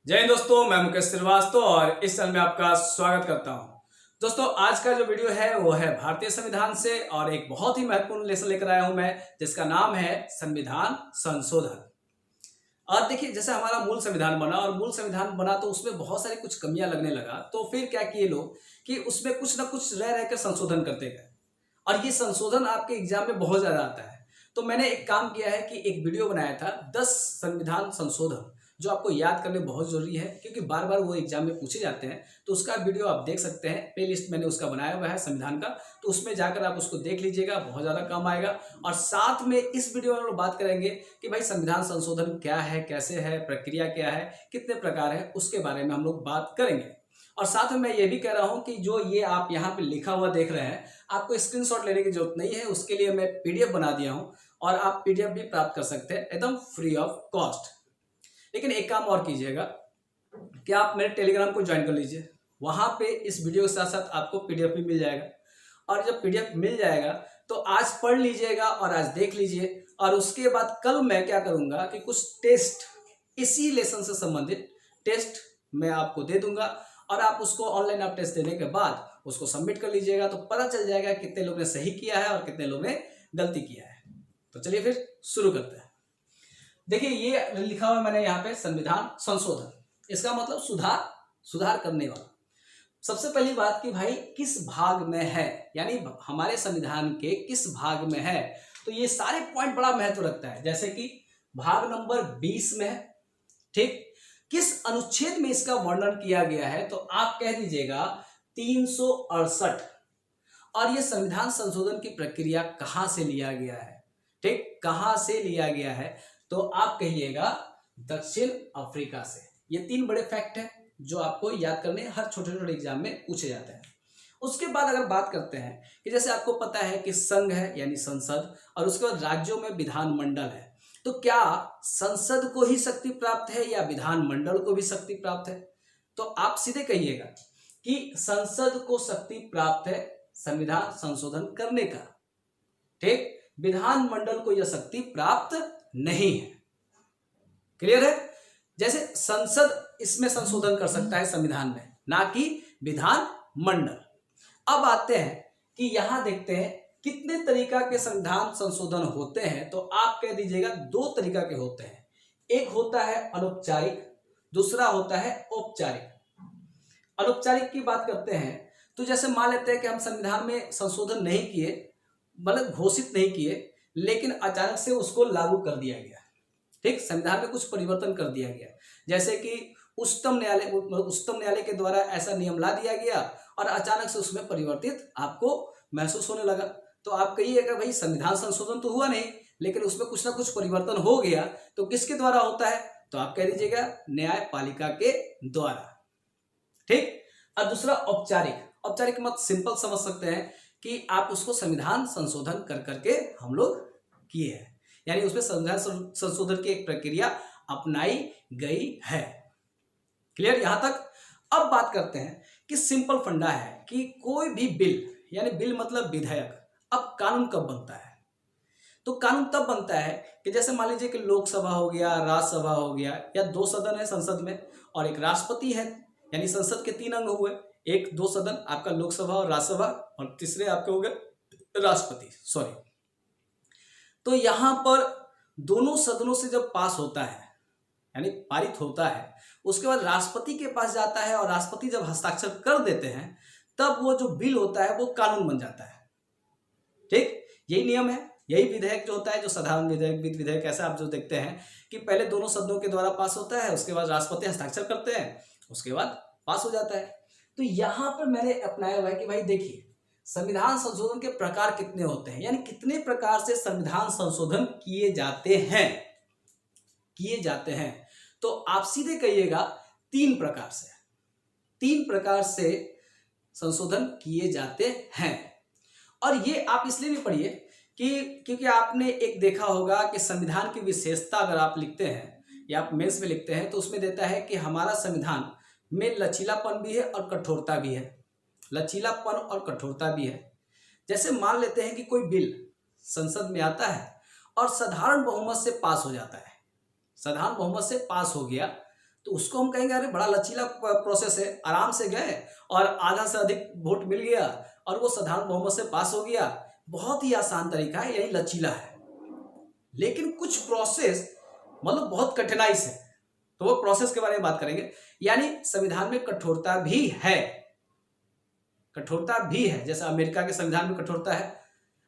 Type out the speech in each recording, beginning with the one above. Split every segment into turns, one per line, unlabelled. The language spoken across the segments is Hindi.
जय हिंद दोस्तों, मैं मुकेश श्रीवास्तव और इस चैनल में आपका स्वागत करता हूं। दोस्तों, आज का जो वीडियो है वो है भारतीय संविधान से और एक बहुत ही महत्वपूर्ण लेसन लेकर आया हूं मैं, जिसका नाम है संविधान संशोधन। और देखिए, जैसे हमारा मूल संविधान बना और मूल संविधान बना तो उसमें बहुत सारी कुछ कमियां लगने लगा, तो फिर क्या किए लोग कि उसमें कुछ ना कुछ रह रहकर संशोधन करते गए और ये संशोधन आपके एग्जाम में बहुत ज्यादा आता है। तो मैंने एक काम किया है कि एक वीडियो बनाया था 10 संविधान संशोधन जो आपको याद करने बहुत जरूरी है, क्योंकि बार बार वो एग्जाम में पूछे जाते हैं। तो उसका वीडियो आप देख सकते हैं, प्लेलिस्ट मैंने उसका बनाया हुआ है संविधान का, तो उसमें जाकर आप उसको देख लीजिएगा, बहुत ज़्यादा काम आएगा। और साथ में इस वीडियो में हम लोग बात करेंगे कि भाई संविधान संशोधन क्या है, कैसे है, प्रक्रिया क्या है, कितने प्रकार है, उसके बारे में हम लोग बात करेंगे। और साथ में मैं ये भी कह रहा हूं कि जो ये आप यहाँ पे लिखा हुआ देख रहे हैं, आपको स्क्रीनशॉट लेने की जरूरत नहीं है, उसके लिए मैं पीडीएफ बना दिया हूं और आप पीडीएफ भी प्राप्त कर सकते हैं एकदम फ्री ऑफ कॉस्ट। लेकिन एक काम और कीजिएगा कि आप मेरे टेलीग्राम को ज्वाइन कर लीजिए, वहां पे इस वीडियो के साथ साथ आपको पीडीएफ भी मिल जाएगा। और जब पीडीएफ मिल जाएगा तो आज पढ़ लीजिएगा और आज देख लीजिए, और उसके बाद कल मैं क्या करूंगा कि कुछ टेस्ट, इसी लेसन से संबंधित टेस्ट मैं आपको दे दूंगा और आप उसको ऑनलाइन आप टेस्ट देने के बाद उसको सबमिट कर लीजिएगा, तो पता चल जाएगा कितने लोग ने सही किया है और कितने लोग ने गलती किया है। तो चलिए फिर शुरू करते हैं। देखिए, ये लिखा हुआ मैंने यहाँ पे संविधान संशोधन, इसका मतलब सुधार करने वाला। सबसे पहली बात कि भाई किस भाग में है, यानी हमारे संविधान के किस भाग में है, तो ये सारे पॉइंट बड़ा महत्व रखता है। जैसे कि भाग नंबर 20 में है, ठीक, किस अनुच्छेद में इसका वर्णन किया गया है, तो आप कह दीजिएगा 368। और ये संविधान संशोधन की प्रक्रिया कहां से लिया गया है, ठीक, कहां से लिया गया है, तो आप कहिएगा दक्षिण अफ्रीका से। ये 3 बड़े फैक्ट हैं जो आपको याद करने हर छोटे छोटे एग्जाम में पूछे जाते हैं। उसके बाद अगर बात करते हैं कि जैसे आपको पता है कि संघ है यानी संसद, और उसके बाद राज्यों में विधानमंडल है, तो क्या संसद को ही शक्ति प्राप्त है या विधानमंडल को भी शक्ति प्राप्त है? तो आप सीधे कहिएगा कि संसद को शक्ति प्राप्त है संविधान संशोधन करने का, ठीक, विधानमंडल को यह शक्ति प्राप्त नहीं है। क्लियर है? जैसे संसद इसमें संशोधन कर सकता है संविधान में, ना कि विधानमंडल। अब आते हैं कि यहां देखते हैं कितने तरीका के संविधान संशोधन होते हैं, तो आप कह दीजिएगा 2 तरीका के होते हैं। एक होता है अनौपचारिक, दूसरा होता है औपचारिक। अनौपचारिक की बात करते हैं तो जैसे मान लेते हैं कि हम संविधान में संशोधन नहीं किए, मतलब घोषित नहीं किए, लेकिन अचानक से उसको लागू कर दिया गया, ठीक, संविधान में कुछ परिवर्तन कर दिया गया। जैसे कि उच्चतम न्यायालय के द्वारा ऐसा नियम ला दिया गया और अचानक से उसमें परिवर्तित आपको महसूस होने लगा, तो आप कहिएगा भाई संविधान संशोधन तो हुआ नहीं, लेकिन उसमें कुछ ना कुछ परिवर्तन हो गया। तो किसके द्वारा होता है? तो आप कह दीजिएगा न्यायपालिका के द्वारा, ठीक। और दूसरा औपचारिक। औपचारिक मत सिंपल समझ सकते हैं कि आप उसको संविधान संशोधन कर करके हम लोग किए हैं, यानी उसमें संविधान संशोधन की एक प्रक्रिया अपनाई गई है। क्लियर यहां तक? अब बात करते हैं कि सिंपल फंडा है कि कोई भी बिल, यानी बिल मतलब विधेयक, अब कानून कब बनता है? तो कानून तब बनता है कि जैसे मान लीजिए कि लोकसभा हो गया, राज्यसभा हो गया, या 2 सदन है संसद में और एक राष्ट्रपति है, यानी संसद के 3 अंग हुए, 2 सदन आपका लोकसभा और राज्यसभा, और तीसरे आपके हो गए राष्ट्रपति, सॉरी। तो यहां पर दोनों सदनों से जब पास होता है, यानी पारित होता है, उसके बाद राष्ट्रपति के पास जाता है और राष्ट्रपति जब हस्ताक्षर कर देते हैं, तब वो जो बिल होता है वो कानून बन जाता है, ठीक। यही नियम है, यही विधेयक जो होता है, जो साधारण विधेयक, वित्त विधेयक, ऐसा आप जो देखते हैं कि पहले दोनों सदनों के द्वारा पास होता है, उसके बाद राष्ट्रपति हस्ताक्षर करते हैं, उसके बाद पास हो जाता है। तो यहां पर मैंने अपनाया हुआ है कि भाई देखिए संविधान संशोधन के प्रकार कितने होते हैं, यानी कितने प्रकार से संविधान संशोधन किए जाते हैं। तो आप सीधे कहिएगा 3 प्रकार से संशोधन किए जाते हैं। और ये आप इसलिए भी पढ़िए कि क्योंकि आपने एक देखा होगा कि संविधान की विशेषता अगर आप लिखते हैं या आप मेंस में लिखते हैं, तो उसमें देता है कि हमारा संविधान में लचीलापन भी है और कठोरता भी है। लचीलापन और कठोरता भी है। जैसे मान लेते हैं कि कोई बिल संसद में आता है और साधारण बहुमत से पास हो जाता है, साधारण बहुमत से पास हो गया, तो उसको हम कहेंगे अरे बड़ा लचीला प्रोसेस है, आराम से गए और आधा से अधिक वोट मिल गया और वो साधारण बहुमत से पास हो गया, बहुत ही आसान तरीका है, यही लचीला है। लेकिन कुछ प्रोसेस मतलब बहुत कठिनाई से, तो वो प्रोसेस के बारे में बात करेंगे। यानी संविधान में कठोरता भी है, कठोरता भी है, जैसे अमेरिका के संविधान में कठोरता है,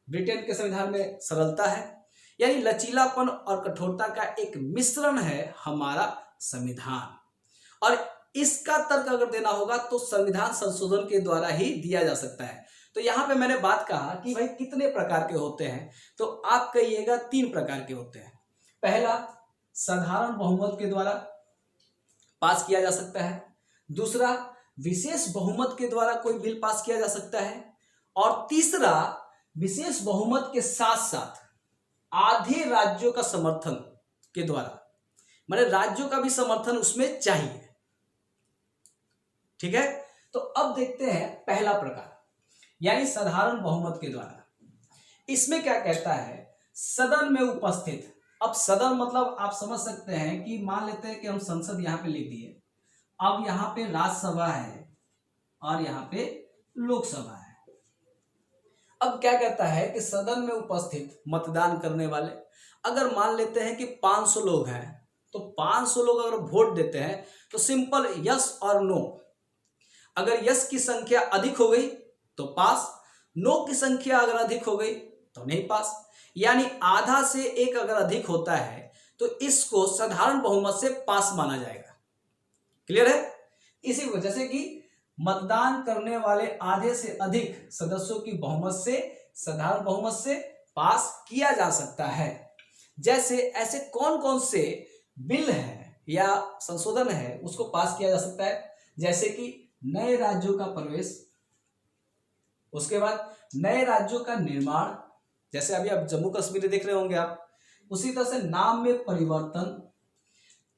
ब्रिटेन के संविधान में सरलता है। यानी लचीलापन और कठोरता का एक मिश्रण है हमारा संविधान। और इसका तर्क अगर देना होगा तो संविधान संशोधन के द्वारा ही दिया जा सकता है। तो यहां पे मैंने बात कहा कि भाई कितने प्रकार के होते हैं, तो आप कहिएगा 3 प्रकार के होते हैं। पहला, साधारण बहुमत के द्वारा पास किया जा सकता है। दूसरा, विशेष बहुमत के द्वारा कोई बिल पास किया जा सकता है। और तीसरा, विशेष बहुमत के साथ साथ आधे राज्यों का समर्थन के द्वारा, माने राज्यों का भी समर्थन उसमें चाहिए। ठीक है, तो अब देखते हैं पहला प्रकार, यानी साधारण बहुमत के द्वारा। इसमें क्या कहता है, सदन में उपस्थित, अब सदन मतलब आप समझ सकते हैं कि मान लेते हैं कि हम संसद यहां पे लिख दिए, अब यहां पे राज्यसभा है और यहां पे लोकसभा है। अब क्या कहता है कि सदन में उपस्थित मतदान करने वाले, अगर मान लेते हैं कि 500 लोग हैं, तो 500 लोग अगर वोट देते हैं तो सिंपल यस और नो, अगर यस की संख्या अधिक हो गई तो पास, नो की संख्या अगर अधिक हो गई तो नहीं पास। यानी आधा से एक अगर अधिक होता है तो इसको साधारण बहुमत से पास माना जाएगा। क्लियर है? इसी वजह से कि मतदान करने वाले आधे से अधिक सदस्यों की बहुमत से साधारण बहुमत से पास किया जा सकता है। जैसे ऐसे कौन कौन से बिल है या संशोधन है उसको पास किया जा सकता है, जैसे कि नए राज्यों का प्रवेश, उसके बाद नए राज्यों का निर्माण, जैसे अभी आप जम्मू कश्मीर देख रहे होंगे आप, उसी तरह से नाम में परिवर्तन।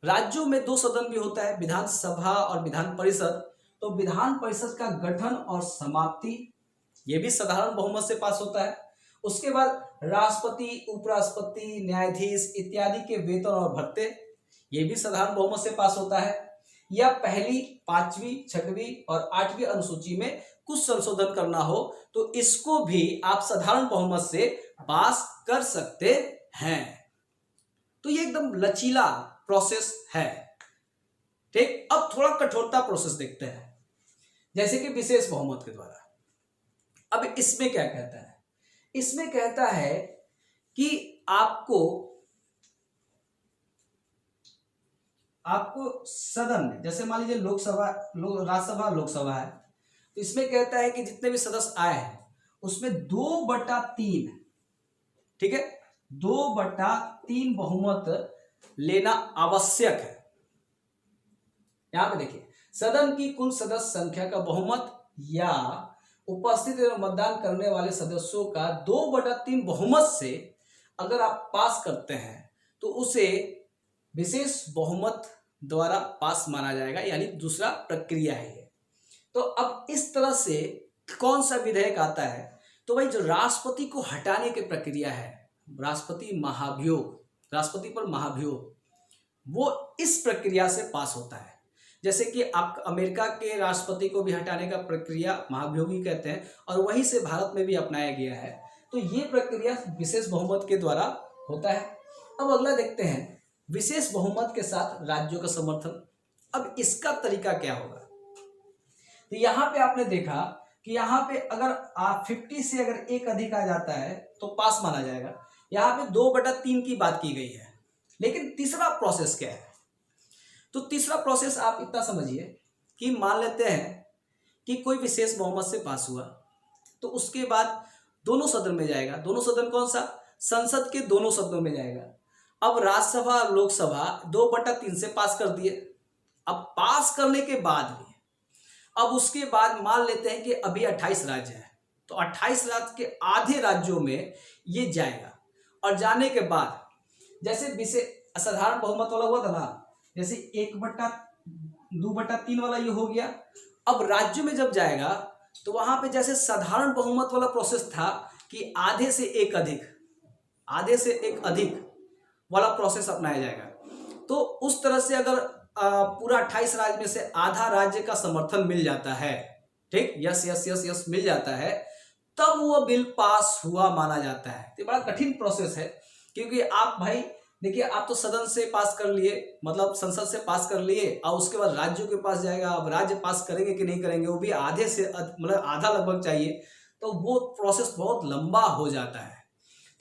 राज्यों में 2 सदन भी होता है, विधानसभा और विधान परिषद, तो विधान परिषद का गठन और समाप्ति, ये भी साधारण बहुमत से पास होता है। उसके बाद राष्ट्रपति, उपराष्ट्रपति, न्यायाधीश इत्यादि के वेतन और भत्ते, ये भी साधारण बहुमत से पास होता है। या पहली, 5वीं, 6वीं और 8वीं अनुसूची में कुछ संशोधन करना हो तो इसको भी आप साधारण बहुमत से पास कर सकते हैं। तो ये एकदम लचीला प्रोसेस है। ठीक, अब थोड़ा कठोरता प्रोसेस देखते हैं, जैसे कि विशेष बहुमत के द्वारा। अब इसमें क्या कहता है, इसमें कहता है कि आपको सदन में, जैसे मान लीजिए लोकसभा, राज्यसभा, लोकसभा है, तो इसमें कहता है कि जितने भी सदस्य आए हैं उसमें 2/3, ठीक है, 2/3 बहुमत लेना आवश्यक है। यहां पे देखिए, सदन की कुल सदस्य संख्या का बहुमत या उपस्थित एवं मतदान करने वाले सदस्यों का 2/3 बहुमत से अगर आप पास करते हैं तो उसे विशेष बहुमत द्वारा पास माना जाएगा, यानी दूसरा प्रक्रिया है ये। तो अब इस तरह से कौन सा विधेयक आता है, तो भाई जो राष्ट्रपति को हटाने की प्रक्रिया है, राष्ट्रपति महाभियोग, राष्ट्रपति पर महाभियोग, वो इस प्रक्रिया से पास होता है। जैसे कि आप अमेरिका के राष्ट्रपति को भी हटाने का प्रक्रिया महाभियोगी कहते हैं, और वहीं से भारत में भी अपनाया गया है। तो ये प्रक्रिया विशेष बहुमत के द्वारा होता है। अब अगला देखते हैं, विशेष बहुमत के साथ राज्यों का समर्थन। अब इसका तरीका क्या होगा, तो यहाँ पे आपने देखा कि यहाँ पे अगर 50 से अगर एक अधिक आ जाता है तो पास माना जाएगा। यहाँ पे 2/3 की बात की गई है। लेकिन तीसरा प्रोसेस क्या है, तो तीसरा प्रोसेस आप इतना समझिए कि मान लेते हैं कि कोई विशेष बहुमत से पास हुआ, तो उसके बाद दोनों सदन में जाएगा। दोनों सदन कौन सा, संसद के दोनों सदनों में जाएगा। अब राज्यसभा और लोकसभा 2/3 से पास कर दिए। अब पास करने के बाद भी, अब उसके बाद मान लेते हैं कि अभी 28 राज्य हैं, तो 28 राज्य के आधे राज्यों में ये जाएगा। और जाने के बाद जैसे विशेष साधारण बहुमत वाला हुआ था ना, जैसे 1/2/3 वाला ये हो गया। अब राज्यों में जब जाएगा तो वहां पे जैसे साधारण बहुमत वाला प्रोसेस था कि आधे से एक अधिक वाला प्रोसेस अपनाया जाएगा। तो उस तरह से अगर पूरा 28 राज्य में से आधा राज्य का समर्थन मिल जाता है, ठीक, यस यस यस यस मिल जाता है, तब वो बिल पास हुआ माना जाता है। तो बड़ा कठिन प्रोसेस है, क्योंकि आप भाई देखिए, आप तो सदन से पास कर लिए, मतलब संसद से पास कर लिए, और उसके बाद राज्यों के पास जाएगा। अब राज्य पास करेंगे कि नहीं करेंगे, वो भी आधे से मतलब आधा लगभग चाहिए, तो वो प्रोसेस बहुत लंबा हो जाता है।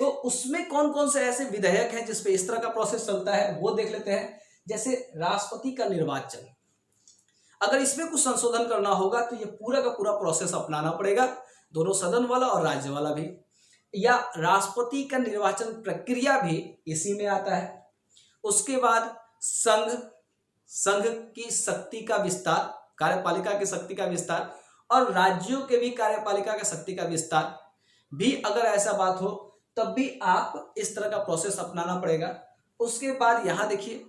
तो उसमें कौन कौन से ऐसे विधेयक हैं जिसपे इस तरह का प्रोसेस चलता है, वो देख लेते हैं। जैसे राष्ट्रपति का निर्वाचन, अगर इसमें कुछ संशोधन करना होगा तो ये पूरा का पूरा प्रोसेस अपनाना पड़ेगा, दोनों सदन वाला और राज्य वाला भी। या राष्ट्रपति का निर्वाचन प्रक्रिया भी इसी में आता है। उसके बाद संघ की शक्ति का विस्तार, कार्यपालिका की शक्ति का विस्तार, और राज्यों के भी कार्यपालिका की शक्ति का विस्तार भी, अगर ऐसा बात हो तब भी आप इस तरह का प्रोसेस अपनाना पड़ेगा। उसके बाद यहां देखिए,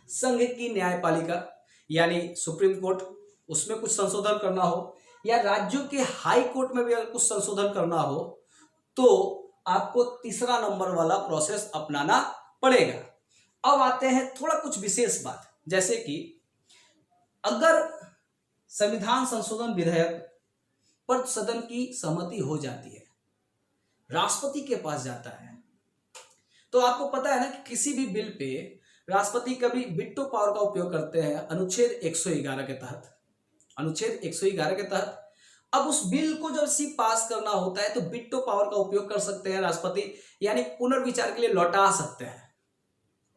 संघ की न्यायपालिका यानी सुप्रीम कोर्ट, उसमें कुछ संशोधन करना हो, या राज्यों के हाई कोर्ट में भी अगर कुछ संशोधन करना हो, तो आपको तीसरा नंबर वाला प्रोसेस अपनाना पड़ेगा। अब आते हैं थोड़ा कुछ विशेष बात, जैसे कि अगर संविधान संशोधन विधेयक पर सदन की सहमति हो जाती है, राष्ट्रपति के पास जाता है, तो आपको पता है ना कि किसी भी बिल पे राष्ट्रपति कभी वीटो पावर का उपयोग करते हैं अनुच्छेद 111 के तहत। अनुच्छेद 111 के तहत अब उस बिल को जब पास करना होता है तो वीटो पावर का उपयोग कर सकते हैं राष्ट्रपति, यानी पुनर्विचार के लिए लौटा सकते हैं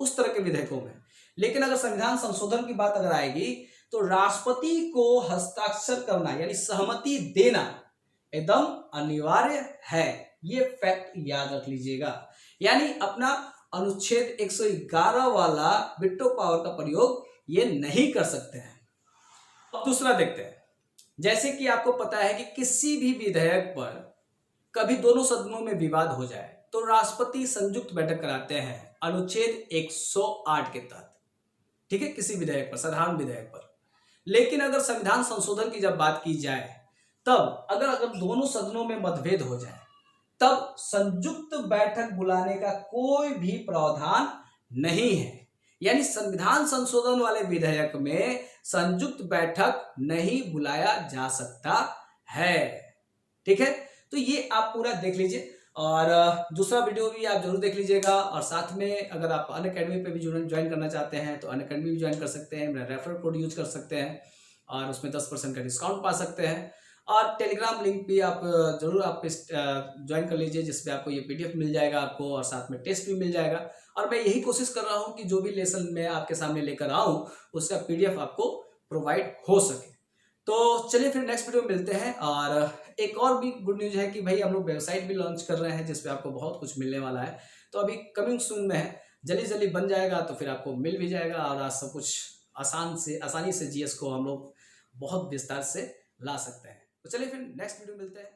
उस तरह के विधेयकों में। लेकिन अगर संविधान संशोधन की बात अगर आएगी तो राष्ट्रपति को हस्ताक्षर करना यानी सहमति देना एकदम अनिवार्य है, ये फैक्ट याद रख लीजिएगा। यानी अपना अनुच्छेद 111 वाला वीटो पावर का प्रयोग ये नहीं कर सकते हैं। अब दूसरा देखते हैं, जैसे कि आपको पता है कि किसी भी विधेयक पर कभी दोनों सदनों में विवाद हो जाए तो राष्ट्रपति संयुक्त बैठक कराते हैं अनुच्छेद 108 के तहत, ठीक है, किसी विधेयक पर, साधारण विधेयक पर। लेकिन अगर संविधान संशोधन की जब बात की जाए, तब अगर दोनों सदनों में मतभेद हो जाए, तब संयुक्त बैठक बुलाने का कोई भी प्रावधान नहीं है। यानी संविधान संशोधन वाले विधेयक में संयुक्त बैठक नहीं बुलाया जा सकता है, ठीक है। तो ये आप पूरा देख लीजिए, और दूसरा वीडियो भी आप जरूर देख लीजिएगा। और साथ में अगर आप अनअकैडमी पे भी ज्वाइन करना चाहते हैं तो अनअकैडमी भी ज्वाइन कर सकते हैं, मेरा रेफरल कोड यूज कर सकते हैं और उसमें 10% का डिस्काउंट पा सकते हैं। और टेलीग्राम लिंक भी आप जरूर आप ज्वाइन कर लीजिए, जिसमें आपको ये पीडीएफ मिल जाएगा आपको, और साथ में टेस्ट भी मिल जाएगा। और मैं यही कोशिश कर रहा हूँ कि जो भी लेसन मैं आपके सामने लेकर आऊँ उसका पीडीएफ आपको प्रोवाइड हो सके। तो चलिए फिर नेक्स्ट वीडियो में मिलते हैं। और एक और भी गुड न्यूज है कि भाई हम लोग वेबसाइट भी लॉन्च कर रहे हैं जिसपे आपको बहुत कुछ मिलने वाला है। तो अभी कमिंग सून में है, जल्दी बन जाएगा तो फिर आपको मिल भी जाएगा, और आज सब कुछ आसानी से जीएस को हम लोग बहुत विस्तार से ला सकते हैं। तो चलिए फिर नेक्स्ट वीडियो मिलते हैं।